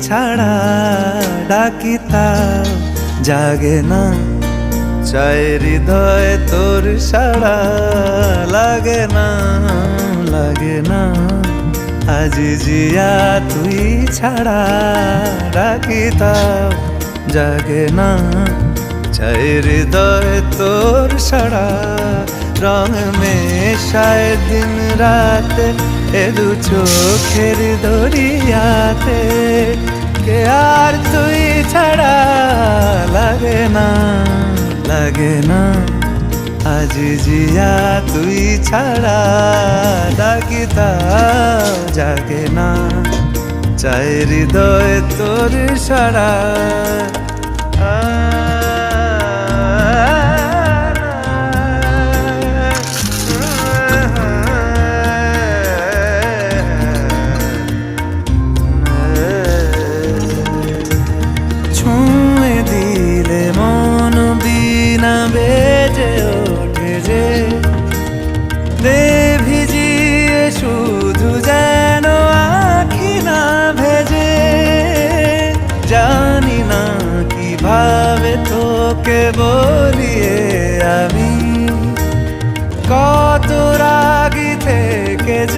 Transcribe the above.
ছাড়া ডাকিতাম জাগে না, চাই হৃদয় তোর সাড়া লাগে না, লাগে না। আজি জিয়া তুই ছাড়া ডাকিতাম জাগে না, চাই হৃদয় তোর সাড়া। রং মেশায় দিন রাতে এ দু চোখের দরিয়াতে, কে আর তুই ছাড়া লাগে না, লাগে না। আজি জিয়া তুই ছাড়া ডাকিতাম জাগে না, চাই হৃদয় তোর সাড়া। ছুঁয়ে দিলে মন বিনা বেজে ওঠে যে, দে ভিজিয়ে শুধু যেন আঁখি না ভেজে। জানি না কিভাবে তোকে বলিয়ে আমি